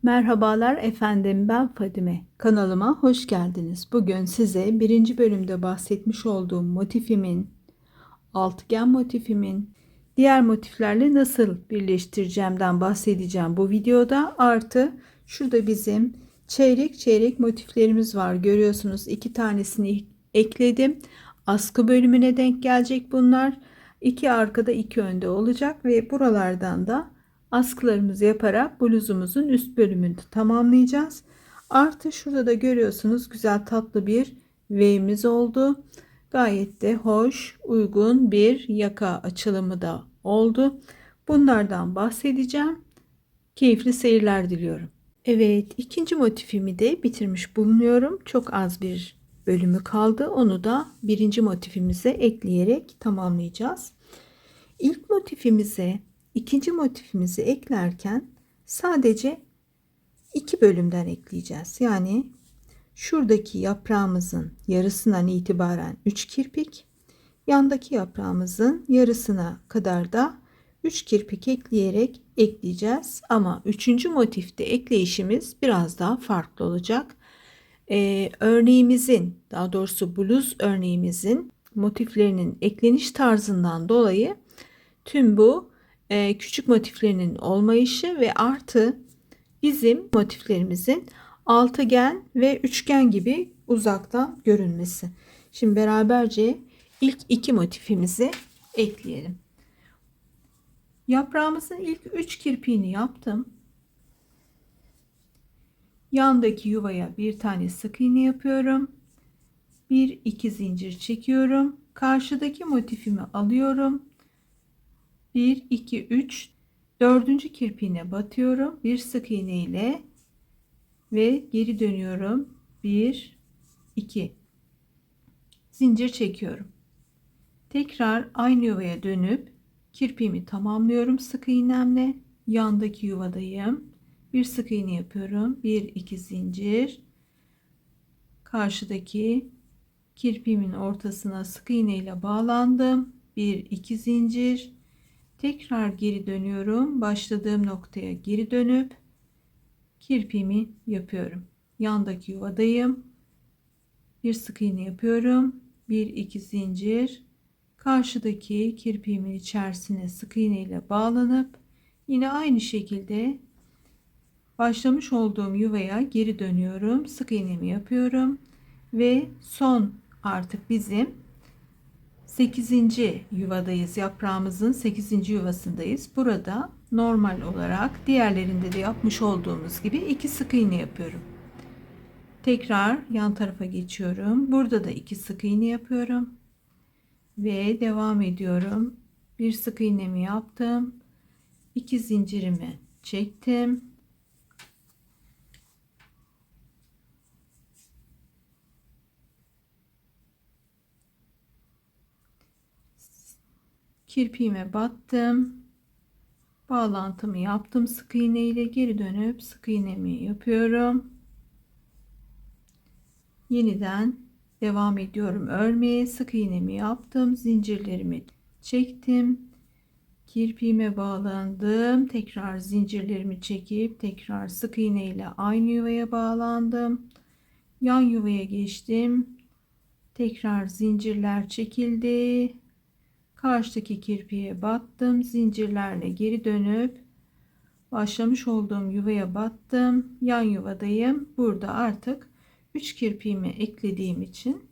Merhabalar efendim, ben Fadime. Kanalıma hoş geldiniz. Bugün size birinci bölümde bahsetmiş olduğum motifimin, altıgen motifimin diğer motiflerle nasıl birleştireceğimden bahsedeceğim bu videoda. Artı şurada bizim çeyrek çeyrek motiflerimiz var. Görüyorsunuz, iki tanesini ekledim. Askı bölümüne denk gelecek bunlar. İki arkada iki önde olacak ve buralardan da askılarımızı yaparak bluzumuzun üst bölümünü tamamlayacağız. Artı şurada da görüyorsunuz, güzel tatlı bir V'miz oldu. Gayet de hoş, uygun bir yaka açılımı da oldu. Bunlardan bahsedeceğim. Keyifli seyirler diliyorum. Evet, ikinci motifimi de bitirmiş bulunuyorum. Çok az bir bölümü kaldı. Onu da birinci motifimize ekleyerek tamamlayacağız. İlk motifimize ikinci motifimizi eklerken sadece iki bölümden ekleyeceğiz. Yani şuradaki yaprağımızın yarısından itibaren 3 kirpik, yandaki yaprağımızın yarısına kadar da 3 kirpik ekleyerek ekleyeceğiz. Ama üçüncü motifte ekleyişimiz biraz daha farklı olacak. Örneğimizin, daha doğrusu bluz örneğimizin motiflerinin ekleniş tarzından dolayı tüm bu küçük motiflerinin olmayışı ve artı bizim motiflerimizin altıgen ve üçgen gibi uzaktan görünmesi. Şimdi beraberce ilk iki motifimizi ekleyelim. Yaprağımızın ilk 3 kirpiğini yaptım. Yandaki yuvaya bir tane sık iğne yapıyorum. 1-2 zincir çekiyorum. Karşıdaki motifimi alıyorum. 1-2-3, dördüncü kirpiğine batıyorum. Bir sık iğne ile ve geri dönüyorum. 1-2 zincir çekiyorum. Tekrar aynı yuvaya dönüp kirpiğimi tamamlıyorum sık iğnemle. Yandaki yuvadayım. Bir sık iğne yapıyorum. 1-2 zincir. Karşıdaki kirpiğimin ortasına sık iğne ile bağlandım. 1-2 zincir. Tekrar geri dönüyorum. Başladığım noktaya geri dönüp kirpiğimi yapıyorum. Yandaki yuvadayım. Bir sık iğne yapıyorum. 1-2 zincir. Karşıdaki kirpiğimin içerisine sık iğne ile bağlanıp yine aynı şekilde başlamış olduğum yuvaya geri dönüyorum. Sık iğnemi yapıyorum ve son artık bizim 8. yuvadayız. Yaprağımızın 8. yuvasındayız. Burada normal olarak diğerlerinde de yapmış olduğumuz gibi 2 sık iğne yapıyorum. Tekrar yan tarafa geçiyorum. Burada da 2 sık iğne yapıyorum. Ve devam ediyorum. Bir sık iğnemi yaptım. 2 zincirimi çektim. Kirpiğime battım. Bağlantımı yaptım. Sık iğne ile geri dönüp sık iğnemi yapıyorum. Yeniden devam ediyorum örmeye. Sık iğnemi yaptım. Zincirlerimi çektim. Kirpiğime bağlandım. Tekrar zincirlerimi çekip tekrar sık iğne ile aynı yuvaya bağlandım. Yan yuvaya geçtim. Tekrar zincirler çekildi. Karşıdaki kirpiğe battım. Zincirlerle geri dönüp başlamış olduğum yuvaya battım. Yan yuvadayım. Burada artık 3 kirpiğimi eklediğim için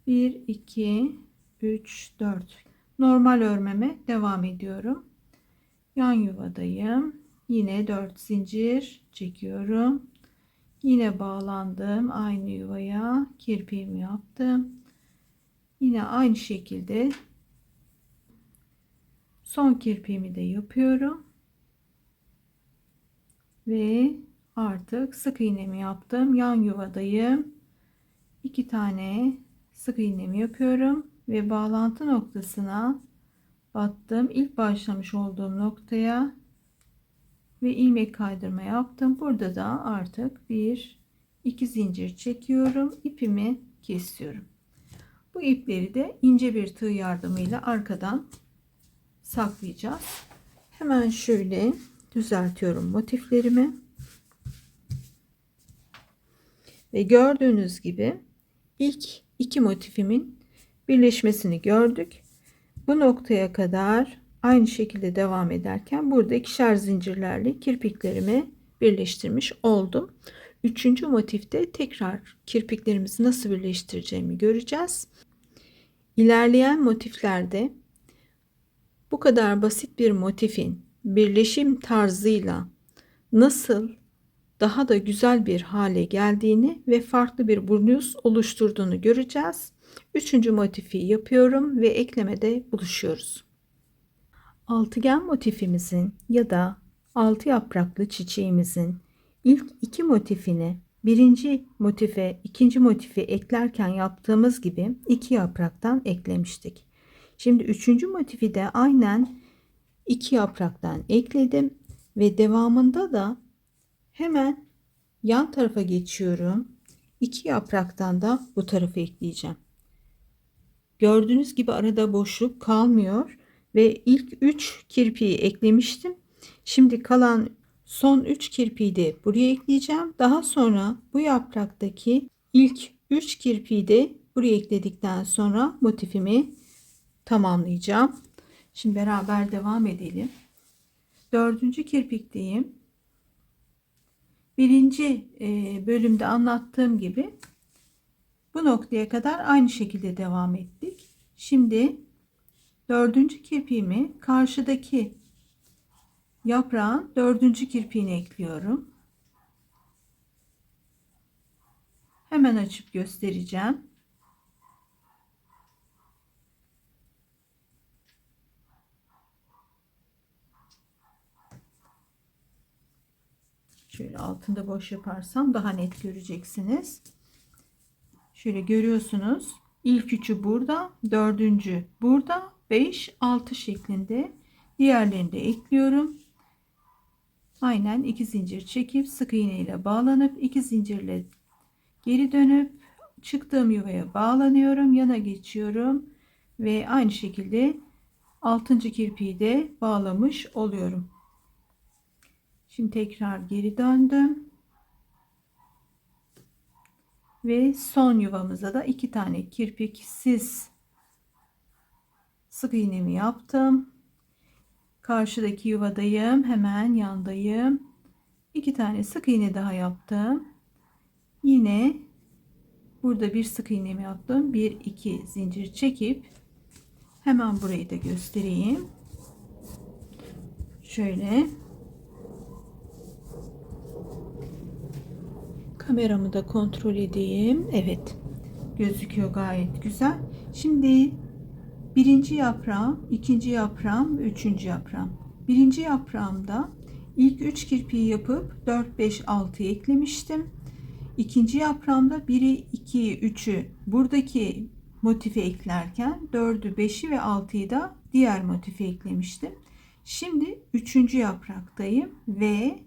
1 2 3 4 normal örmeme devam ediyorum. Yan yuvadayım. Yine 4 zincir çekiyorum. Yine bağlandım aynı yuvaya. Kirpiğimi yaptım. Yine aynı şekilde son kirpiğimi de yapıyorum. Ve artık sık iğnemi yaptım. Yan yuvadayım. 2 tane sık iğnemi yapıyorum ve bağlantı noktasına battım. İlk başlamış olduğum noktaya ve ilmek kaydırma yaptım. Burada da artık 1-2 zincir çekiyorum. İpimi kesiyorum. Bu ipleri de ince bir tığ yardımıyla arkadan saklayacağız. Hemen şöyle düzeltiyorum motiflerimi. Ve gördüğünüz gibi ilk iki motifimin birleşmesini gördük. Bu noktaya kadar aynı şekilde devam ederken burada ikişer zincirlerle kirpiklerimi birleştirmiş oldum. Üçüncü motifte tekrar kirpiklerimizi nasıl birleştireceğimi göreceğiz. İlerleyen motiflerde bu kadar basit bir motifin birleşim tarzıyla nasıl daha da güzel bir hale geldiğini ve farklı bir burnuz oluşturduğunu göreceğiz. Üçüncü motifi yapıyorum ve eklemede buluşuyoruz. Altıgen motifimizin ya da altı yapraklı çiçeğimizin ilk iki motifini birinci motife ikinci motifi eklerken yaptığımız gibi iki yapraktan eklemiştik. Şimdi üçüncü motifi de aynen iki yapraktan ekledim ve devamında da hemen yan tarafa geçiyorum. İki yapraktan da bu tarafa ekleyeceğim. Gördüğünüz gibi arada boşluk kalmıyor ve ilk 3 kirpiği eklemiştim. Şimdi kalan son 3 kirpiği de buraya ekleyeceğim. Daha sonra bu yapraktaki ilk 3 kirpiği de buraya ekledikten sonra motifimi tamamlayacağım. Şimdi beraber devam edelim. Dördüncü kirpikteyim. Birinci bölümde anlattığım gibi bu noktaya kadar aynı şekilde devam ettik. Şimdi dördüncü kirpiğimi karşıdaki yaprağın dördüncü kirpiğine ekliyorum. Hemen açıp göstereceğim. Şöyle altında boş yaparsam daha net göreceksiniz. Şöyle görüyorsunuz. İlk üçü burada, dördüncü burada, 5, 6 şeklinde. Diğerlerini de ekliyorum. Aynen 2 zincir çekip sık iğne ile bağlanıp 2 zincirle geri dönüp çıktığım yuvaya bağlanıyorum. Yana geçiyorum ve aynı şekilde 6. kirpiği de bağlamış oluyorum. Şimdi tekrar geri döndüm. Ve son yuvamıza da 2 tane kirpiksiz sık iğnemi yaptım. Karşıdaki yuvadayım, hemen yandayım. 2 tane sık iğne daha yaptım. Yine burada bir sık iğnemi yaptım. 1 2 zincir çekip hemen burayı da göstereyim. Şöyle kameramı da kontrol edeyim. Evet, gözüküyor gayet güzel. Şimdi birinci yaprağım, ikinci yaprağım ve üçüncü yaprağım. Birinci yaprağımda ilk 3 kirpiği yapıp 4 5 6'yı eklemiştim. İkinci yaprağımda 1'i 2'yi 3'ü buradaki motife eklerken 4'ü 5'i ve 6'yı da diğer motife eklemiştim. Şimdi üçüncü yapraktayım ve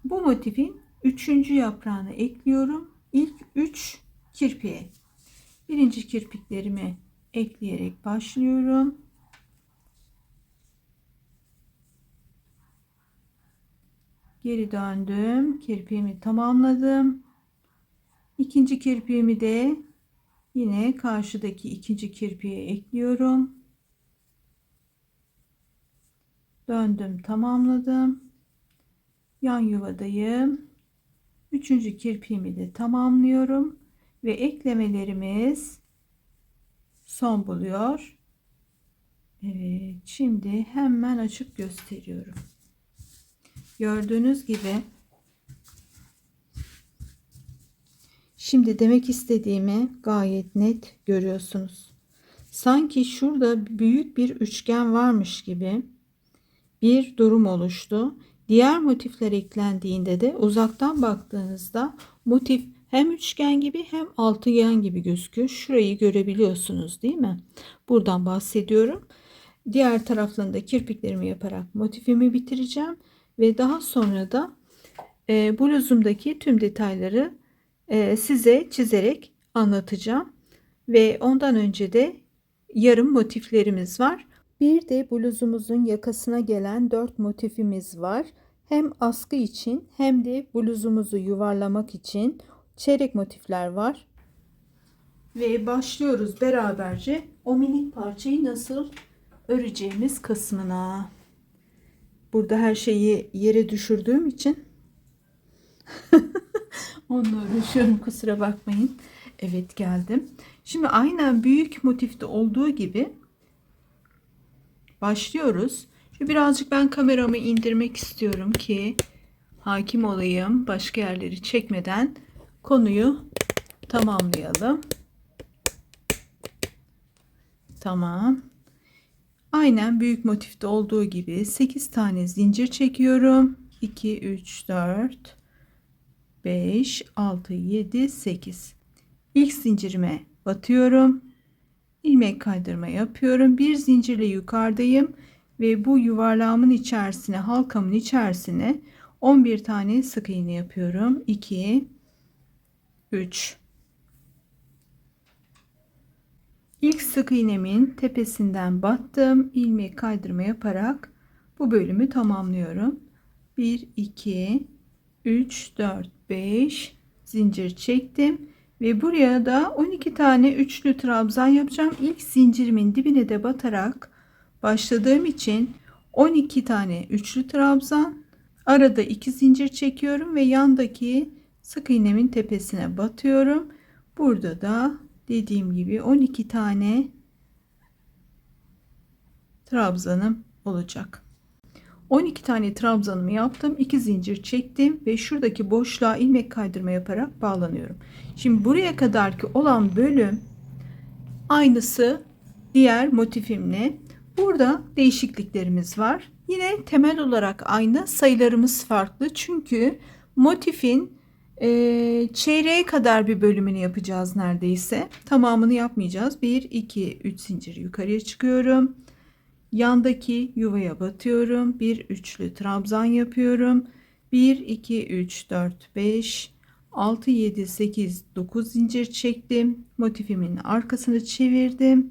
bu motifin üçüncü yaprağını ekliyorum. İlk 3 kirpiğe. Birinci kirpiklerimi ekleyerek başlıyorum. Geri döndüm. Kirpiğimi tamamladım. İkinci kirpiğimi de yine karşıdaki ikinci kirpiğe ekliyorum. Döndüm, tamamladım. Yan yuvadayım. Üçüncü kirpiğimi de tamamlıyorum ve eklemelerimiz son buluyor. Evet, şimdi hemen açıp gösteriyorum. Gördüğünüz gibi şimdi demek istediğimi gayet net görüyorsunuz. Sanki şurada büyük bir üçgen varmış gibi bir durum oluştu. Diğer motifler eklendiğinde de uzaktan baktığınızda motif hem üçgen gibi hem altıgen gibi gözüküyor. Şurayı görebiliyorsunuz değil mi? Buradan bahsediyorum. Diğer taraflarında kirpiklerimi yaparak motifimi bitireceğim ve daha sonra da bluzumdaki tüm detayları size çizerek anlatacağım. Ve ondan önce de yarım motiflerimiz var. Bir de bluzumuzun yakasına gelen 4 motifimiz var. Hem askı için hem de bluzumuzu yuvarlamak için çeyrek motifler var. Ve başlıyoruz beraberce o minik parçayı nasıl öreceğimiz kısmına. Burada her şeyi yere düşürdüğüm için onunla uğraşıyorum, kusura bakmayın. Evet, geldim. Şimdi aynen büyük motifte olduğu gibi başlıyoruz. Şu birazcık ben kameramı indirmek istiyorum ki hakim olayım. Başka yerleri çekmeden konuyu tamamlayalım. Tamam. Aynen büyük motifte olduğu gibi 8 tane zincir çekiyorum. 2, 3, 4, 5, 6, 7, 8. İlk zincirime batıyorum. İlmek kaydırma yapıyorum. Bir zincirle yukarıdayım ve bu yuvarlağımın içerisine, halkamın içerisine 11 tane sık iğne yapıyorum. 2, 3. İlk sık iğnemin tepesinden battım. İlmek kaydırma yaparak bu bölümü tamamlıyorum. 1, 2, 3, 4, 5 zincir çektim. Ve buraya da 12 tane üçlü trabzan yapacağım. İlk zincirimin dibine de batarak başladığım için 12 tane üçlü trabzan. Arada 2 zincir çekiyorum ve yandaki sık iğnemin tepesine batıyorum. Burada da dediğim gibi 12 tane trabzanım olacak. 12 tane trabzanımı yaptım. 2 zincir çektim ve şuradaki boşluğa ilmek kaydırma yaparak bağlanıyorum. Şimdi buraya kadarki olan bölüm aynısı diğer motifimle. Burada değişikliklerimiz var. Yine temel olarak aynı, sayılarımız farklı. Çünkü motifin çeyreğe kadar bir bölümünü yapacağız neredeyse. Tamamını yapmayacağız. 1, 2, 3 zincir yukarıya çıkıyorum. Yandaki yuvaya batıyorum. Bir üçlü trabzan yapıyorum. 1, 2, 3, 4, 5, 6, 7, 8, 9 zincir çektim. Motifimin arkasını çevirdim.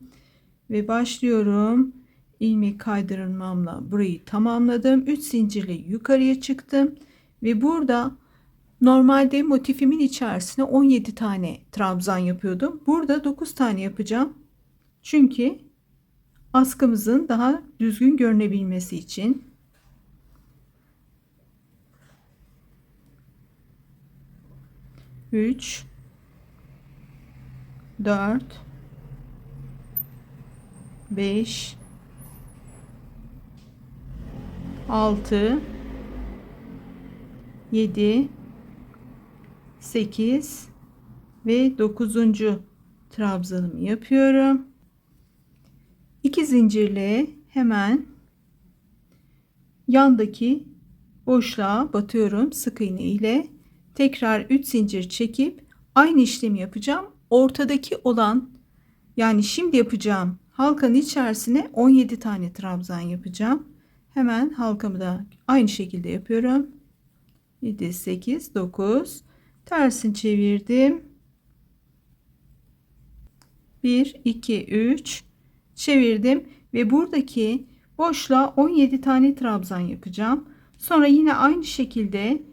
Ve başlıyorum. İlmek kaydırmamla burayı tamamladım. 3 zincirle yukarıya çıktım. Ve burada normalde motifimin içerisine 17 tane trabzan yapıyordum. Burada 9 tane yapacağım. Çünkü askımızın daha düzgün görünebilmesi için. Üç, 4, 5, 6, 7, 8 ve 9. trabzanımı yapıyorum. 2 zincirle hemen yandaki boşluğa batıyorum sık iğne ile. Tekrar 3 zincir çekip aynı işlemi yapacağım. Ortadaki olan, yani şimdi yapacağım halkanın içerisine 17 tane trabzan yapacağım. Hemen halkamı da aynı şekilde yapıyorum. 7, 8, 9. Tersini çevirdim. 1, 2, 3. Çevirdim ve buradaki boşluğa 17 tane trabzan yapacağım. Sonra yine aynı şekilde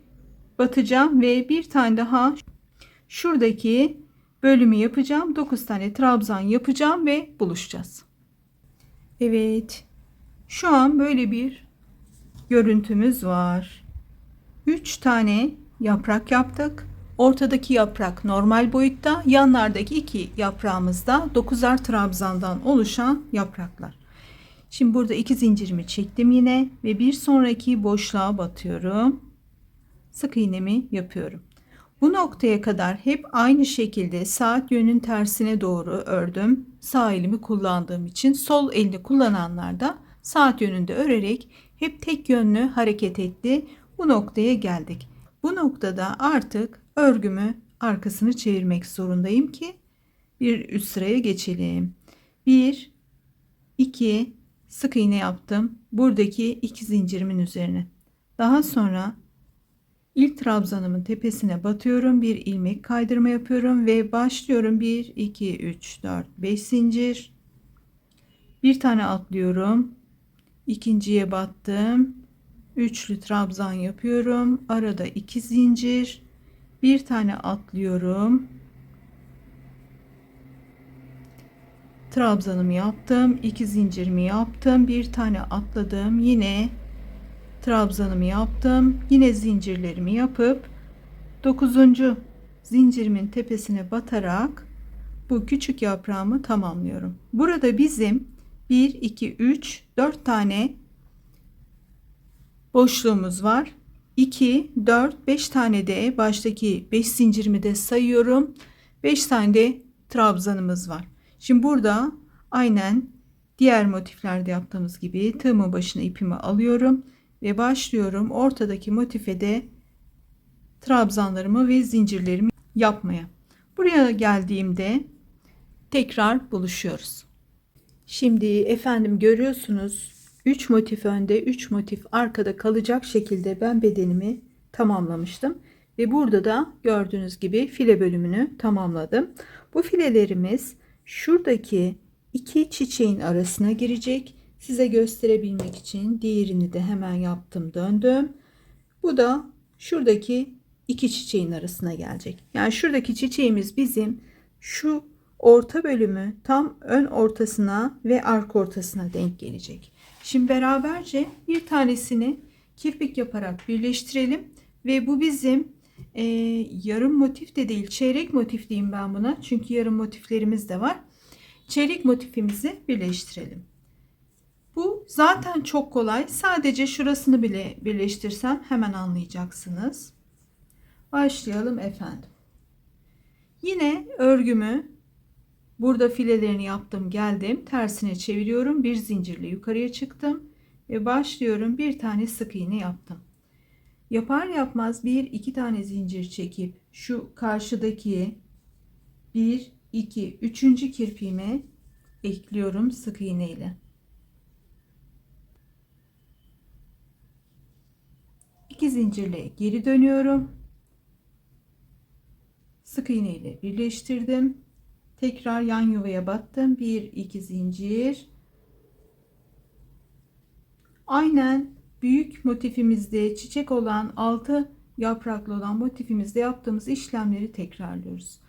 batacağım ve bir tane daha şuradaki bölümü yapacağım. 9 tane trabzan yapacağım ve buluşacağız. Evet. Şu an böyle bir görüntümüz var. 3 tane yaprak yaptık. Ortadaki yaprak normal boyutta, yanlardaki iki yaprağımız da 9'ar trabzandan oluşan yapraklar. Şimdi burada 2 zincirimi çektim yine ve bir sonraki boşluğa batıyorum. Sık iğnemi yapıyorum. Bu noktaya kadar hep aynı şekilde saat yönünün tersine doğru ördüm. Sağ elimi kullandığım için, sol elini kullananlar da saat yönünde örerek hep tek yönlü hareket etti. Bu noktaya geldik. Bu noktada artık örgümü arkasını çevirmek zorundayım ki bir üst sıraya geçelim. 1, 2 sık iğne yaptım. Buradaki 2 zincirimin üzerine. Daha sonra ilk trabzanımın tepesine batıyorum. Bir ilmek kaydırma yapıyorum ve başlıyorum. 1, 2, 3, 4, 5 zincir. Bir tane atlıyorum. İkinciye battım. Üçlü trabzan yapıyorum. Arada 2 zincir. Bir tane atlıyorum. Trabzanımı yaptım. 2 zincirimi yaptım. Bir tane atladım. Yine trabzanımı yaptım. Yine zincirlerimi yapıp 9. zincirimin tepesine batarak bu küçük yaprağımı tamamlıyorum. Burada bizim 1 2 3 4 tane boşluğumuz var. 2 4 5 tane de baştaki 5 zincirimi de sayıyorum. 5 tane de trabzanımız var. Şimdi burada aynen diğer motiflerde yaptığımız gibi tığımın başına ipimi alıyorum ve başlıyorum ortadaki motife de trabzanlarımı ve zincirlerimi yapmaya. Buraya geldiğimde tekrar buluşuyoruz. Şimdi efendim görüyorsunuz 3 motif önde 3 motif arkada kalacak şekilde ben bedenimi tamamlamıştım. Ve burada da gördüğünüz gibi file bölümünü tamamladım. Bu filelerimiz şuradaki iki çiçeğin arasına girecek. Size gösterebilmek için diğerini de hemen yaptım döndüm. Bu da şuradaki iki çiçeğin arasına gelecek. Yani şuradaki çiçeğimiz bizim şu orta bölümü tam ön ortasına ve arka ortasına denk gelecek. Şimdi beraberce bir tanesini kirpik yaparak birleştirelim ve bu bizim yarım motif de değil çeyrek motif diyeyim ben buna, çünkü yarım motiflerimiz de var. Çeyrek motifimizi birleştirelim. Bu zaten çok kolay, sadece şurasını bile birleştirsem hemen anlayacaksınız. Başlayalım efendim. Yine örgümü burada filelerini yaptım, geldim tersine çeviriyorum, bir zincirle yukarıya çıktım ve başlıyorum. Bir tane sık iğne yaptım. Yapar yapmaz bir iki tane zincir çekip şu karşıdaki 1 2 3. kirpiğime ekliyorum sık iğne ile. 2 zincirle geri dönüyorum. Sık iğne ile birleştirdim. Tekrar yan yuvaya battım. 1 2 zincir. Aynen büyük motifimizde çiçek olan 6 yapraklı olan motifimizde yaptığımız işlemleri tekrarlıyoruz.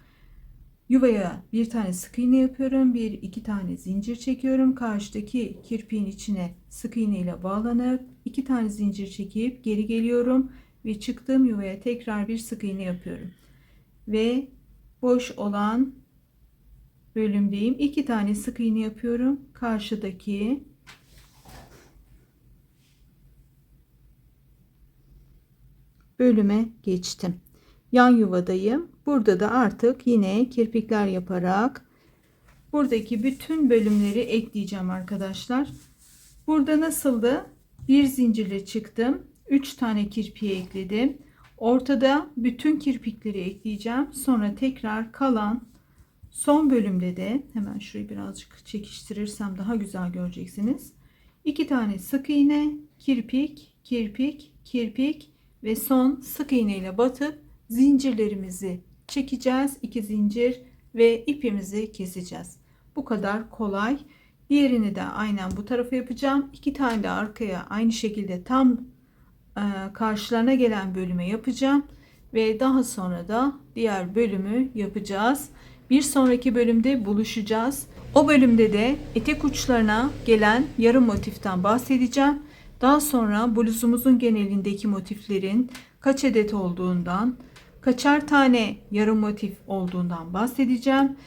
Yuvaya bir tane sık iğne yapıyorum. 1 2 tane zincir çekiyorum. Karşıdaki kirpiğin içine sık iğne ile bağlanıp 2 tane zincir çekip geri geliyorum ve çıktığım yuvaya tekrar bir sık iğne yapıyorum. Ve boş olan bölümdeyim. 2 tane sık iğne yapıyorum. Karşıdaki bölüme geçtim. Yan yuvadayım. Burada da artık yine kirpikler yaparak buradaki bütün bölümleri ekleyeceğim arkadaşlar. Burada nasıldı? Bir zincirle çıktım. 3 tane kirpiği ekledim. Ortada bütün kirpikleri ekleyeceğim. Sonra tekrar kalan son bölümde de hemen şurayı birazcık çekiştirirsem daha güzel göreceksiniz. 2 tane sık iğne, kirpik, kirpik, kirpik ve son sık iğne ile batıp zincirlerimizi çekeceğiz. 2 zincir ve ipimizi keseceğiz. Bu kadar kolay. Diğerini de aynen bu tarafa yapacağım. 2 tane de arkaya aynı şekilde tam karşılarına gelen bölüme yapacağım ve daha sonra da diğer bölümü yapacağız. Bir sonraki bölümde buluşacağız. O bölümde de etek uçlarına gelen yarım motiften bahsedeceğim. Daha sonra bluzumuzun genelindeki motiflerin kaç adet olduğundan, kaçar tane yarım motif olduğundan bahsedeceğim.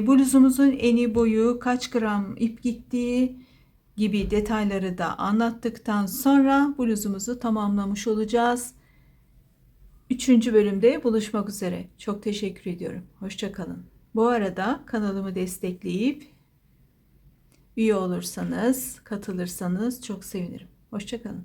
Bluzumuzun eni boyu, kaç gram ip gittiği gibi detayları da anlattıktan sonra bluzumuzu tamamlamış olacağız. 3. bölümde buluşmak üzere. Çok teşekkür ediyorum. Hoşça kalın. Bu arada kanalımı destekleyip üye olursanız, katılırsanız çok sevinirim. Hoşça kalın.